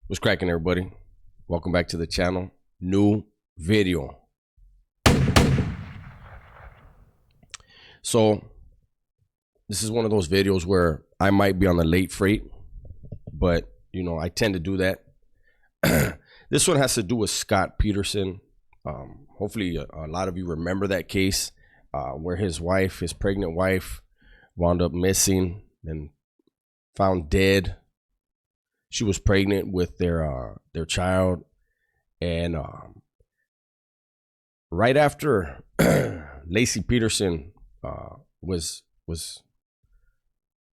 What's cracking, everybody? Welcome back to the channel. New video. So this is one of those videos where I might be on the late freight, but you know, I tend to do that. This one has to do with Scott Peterson. Hopefully a lot of you remember that case where his pregnant wife wound up missing and found dead. She was pregnant with their child, and right after Lacey Peterson was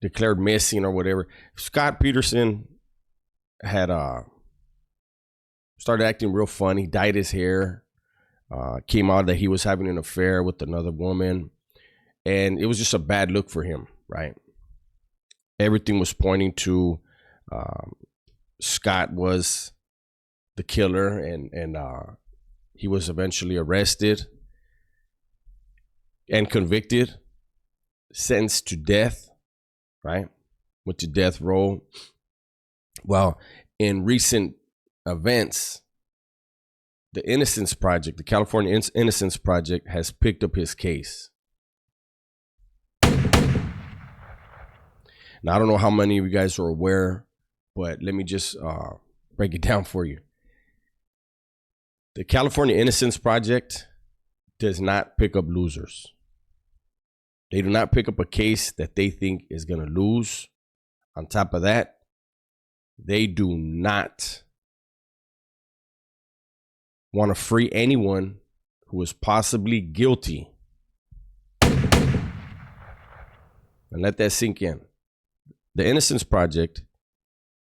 declared missing or whatever, Scott Peterson had started acting real funny, dyed his hair, came out that he was having an affair with another woman, and it was just a bad look for him, right? Everything was pointing to Scott was the killer, and he was eventually arrested and convicted, sentenced to death, right? Went to death row. Well, in recent events, the Innocence Project, the California Innocence Project, has picked up his case. Now, I don't know how many of you guys are aware, but let me just break it down for you. The California Innocence Project does not pick up losers. They do not pick up a case that they think is going to lose. On top of that, they do not want to free anyone who is possibly guilty. And let that sink in. The Innocence Project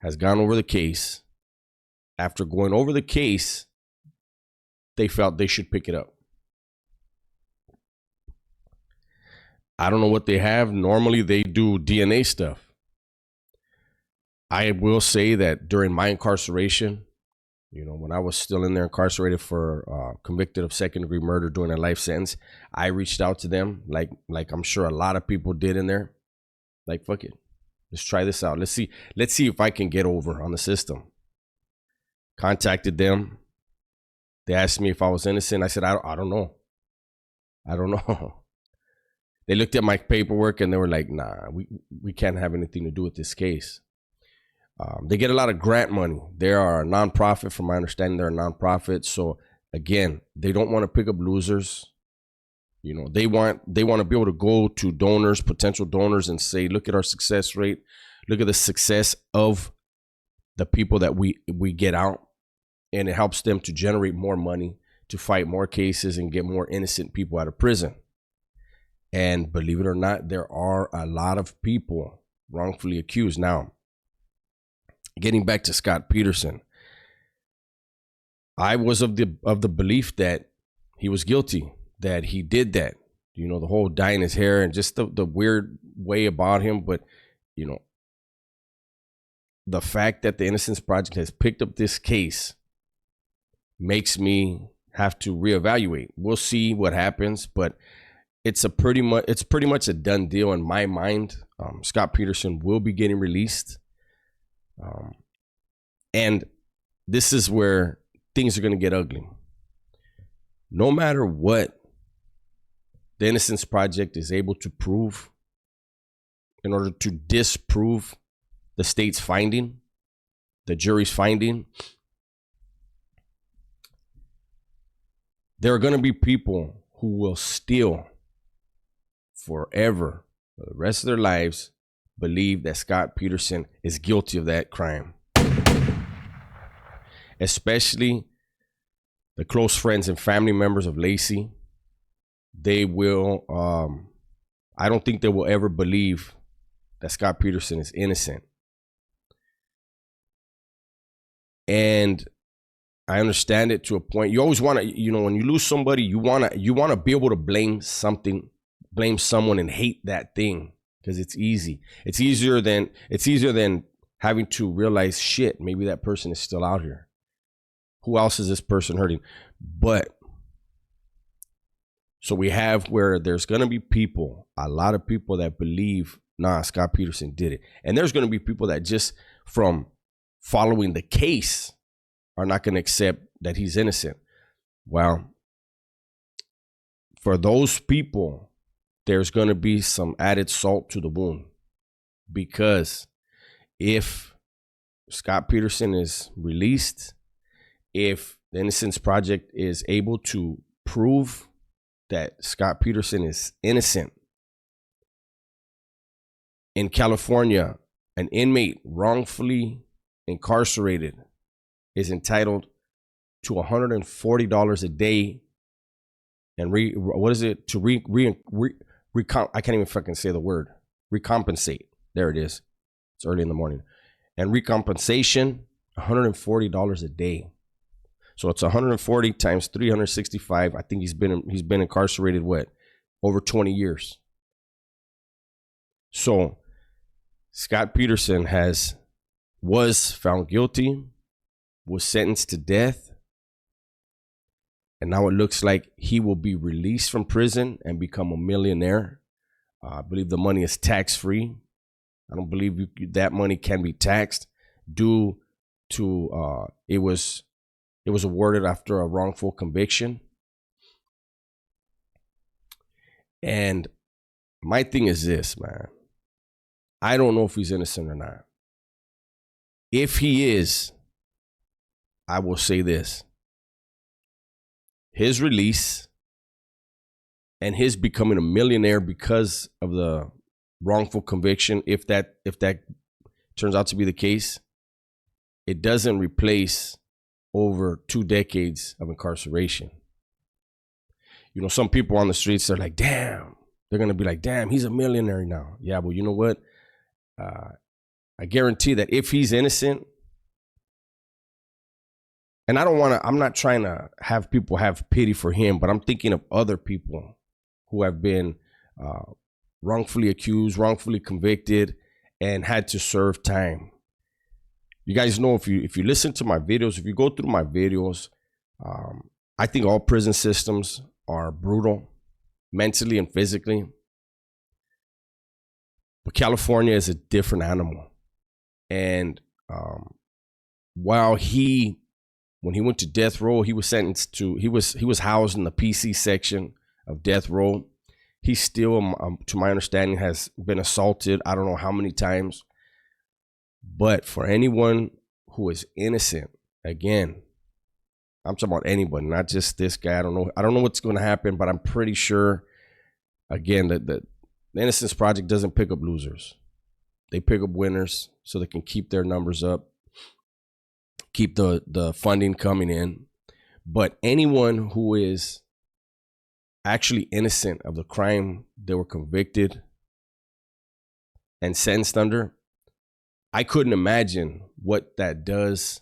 has gone over the case. After going over the case, they felt they should pick it up. I don't know what they have. Normally they do DNA stuff. I will say that during my incarceration, you know, when I was still in there incarcerated for convicted of second-degree murder during a life sentence, I reached out to them like I'm sure a lot of people did in there. Like, fuck it. Let's try this out. Let's see if I can get over on the system. Contacted them. They asked me if I was innocent. I said, I don't know. I don't know. They looked at my paperwork and they were like, nah, we can't have anything to do with this case. They get a lot of grant money. They are a nonprofit. From my understanding, they're a nonprofit. So again, they don't want to pick up losers. You know, they want to be able to go to donors, potential donors, and say, look at our success rate. Look at the success of the people that we get out. And it helps them to generate more money, to fight more cases and get more innocent people out of prison. And believe it or not, there are a lot of people wrongfully accused. Now, getting back to Scott Peterson, I was of the belief that he was guilty, that he did that, you know, the whole dyeing his hair and just the weird way about him. But, you know, the fact that the Innocence Project has picked up this case makes me have to reevaluate. We'll see what happens, but it's pretty much a done deal in my mind. Scott Peterson will be getting released. And this is where things are going to get ugly. No matter what the Innocence Project is able to prove in order to disprove the state's finding, the jury's finding, there are going to be people who will still forever, for the rest of their lives, believe that Scott Peterson is guilty of that crime. Especially the close friends and family members of Lacey. They will, I don't think they will ever believe that Scott Peterson is innocent. And I understand it to a point. You always want to, you know, when you lose somebody, you want to be able to blame someone and hate that thing, because it's easy. It's easier than having to realize, shit, maybe that person is still out here. Who else is this person hurting? But so we have where there's going to be people, a lot of people that believe, nah, Scott Peterson did it. And there's going to be people that just from following the case are not going to accept that he's innocent. Well, for those people, there's going to be some added salt to the wound, because if Scott Peterson is released, if the Innocence Project is able to prove that Scott Peterson is innocent, in California, an inmate wrongfully incarcerated is entitled to $140 a day, and I can't even fucking say the word, recompensate. There it is. It's early in the morning. And recompensation, $140 a day. So it's 140 times 365. I think he's been incarcerated over 20 years. So Scott Peterson was found guilty, was sentenced to death, and now it looks like he will be released from prison and become a millionaire. I believe the money is tax-free. I don't believe that money can be taxed due to it was awarded after a wrongful conviction. And my thing is this, man. I don't know if he's innocent or not. If he is, I will say this. His release and his becoming a millionaire because of the wrongful conviction, if that turns out to be the case, it doesn't replace over 2 decades of incarceration. You know, some people on the streets are like, damn, they're going to be like, damn, he's a millionaire now. Yeah, but you know what? I guarantee that if he's innocent, and I'm not trying to have people have pity for him, but I'm thinking of other people who have been wrongfully accused, wrongfully convicted, and had to serve time. You guys know, if you listen to my videos, if you go through my videos, I think all prison systems are brutal, mentally and physically. But California is a different animal. And while when he went to death row, he was housed in the PC section of death row. He still, to my understanding, has been assaulted. I don't know how many times. But for anyone who is innocent, again, I'm talking about anyone, not just this guy. I don't know what's going to happen, but I'm pretty sure, again, that the Innocence Project doesn't pick up losers. They pick up winners so they can keep their numbers up, keep the funding coming in. But anyone who is actually innocent of the crime they were convicted and sentenced under, I couldn't imagine what that does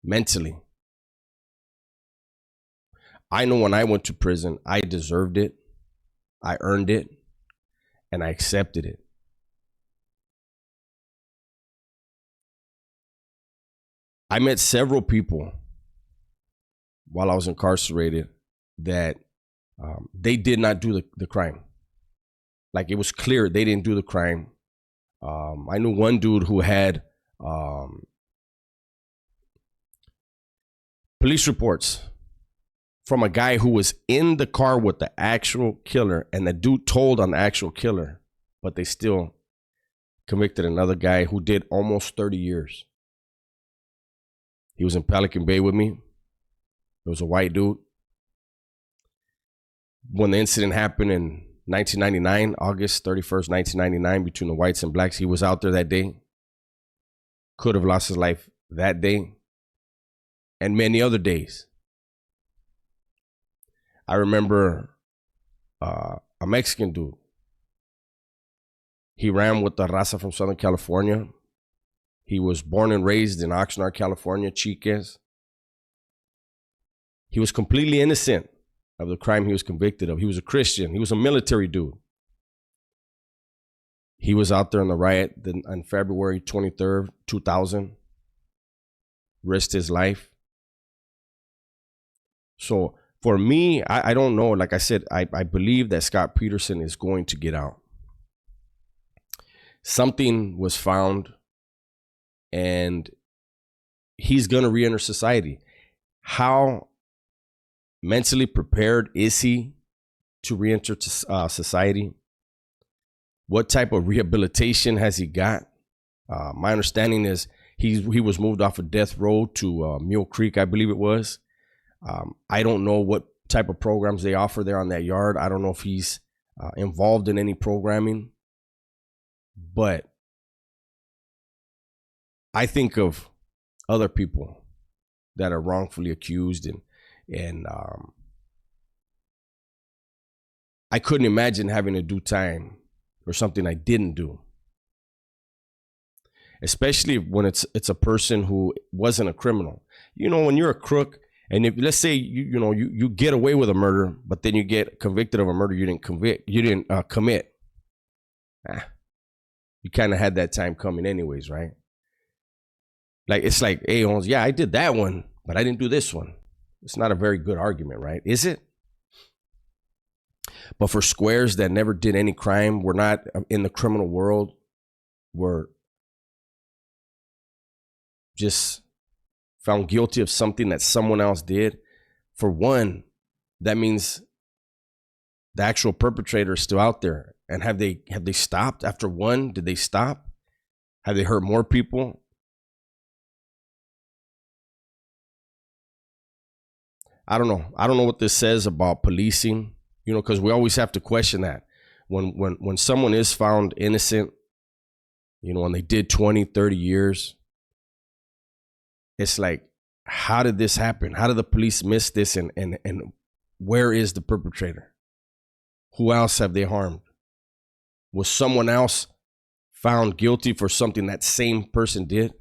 mentally. I know when I went to prison, I deserved it, I earned it, and I accepted it. I met several people while I was incarcerated that they did not do the crime. Like, it was clear they didn't do the crime. I knew one dude who had police reports from a guy who was in the car with the actual killer, and the dude told on the actual killer, but they still convicted another guy who did almost 30 years. He was in Pelican Bay with me. It was a white dude. When the incident happened in 1999, August 31st, 1999, between the whites and blacks, he was out there that day. Could have lost his life that day and many other days. I remember a Mexican dude. He ran with the raza from Southern California. He was born and raised in Oxnard, California, Chiques. He was completely innocent of the crime he was convicted of. He was a Christian. He was a military dude. He was out there in the riot on February 23rd, 2000. Risked his life. So for me, I don't know. Like I said, I believe that Scott Peterson is going to get out. Something was found and he's going to re-enter society. How mentally prepared is he to re-enter society? What type of rehabilitation has he got? My understanding is he was moved off of death row to Mule Creek, I believe it was. I don't know what type of programs they offer there on that yard. I don't know if he's involved in any programming, but I think of other people that are wrongfully accused, and I couldn't imagine having to do time for something I didn't do, especially when it's a person who wasn't a criminal. You know, when you're a crook, and if, let's say you get away with a murder, but then you get convicted of a murder you didn't commit. You kind of had that time coming anyways, right? Like, it's like, hey, yeah, I did that one, but I didn't do this one. It's not a very good argument, right? Is it? But for squares that never did any crime, we're not in the criminal world, we're just found guilty of something that someone else did. For one, that means the actual perpetrator is still out there. And have they stopped after one? Did they stop? Have they hurt more people? I don't know. I don't know what this says about policing, because we always have to question that. When someone is found innocent, when they did 20, 30 years, it's like, how did this happen? How did the police miss this? And where is the perpetrator? Who else have they harmed? Was someone else found guilty for something that same person did?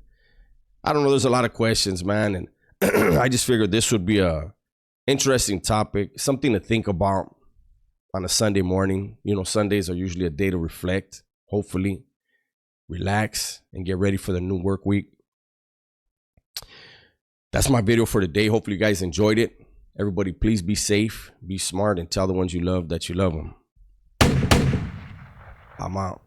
I don't know. There's a lot of questions, man. And I just figured this would be a interesting topic, something to think about on a Sunday morning. Sundays are usually a day to reflect, hopefully relax, and get ready for the new work week. That's my video for today. Hopefully you guys enjoyed it. Everybody, please be safe, be smart, and tell the ones you love that you love them. I'm out.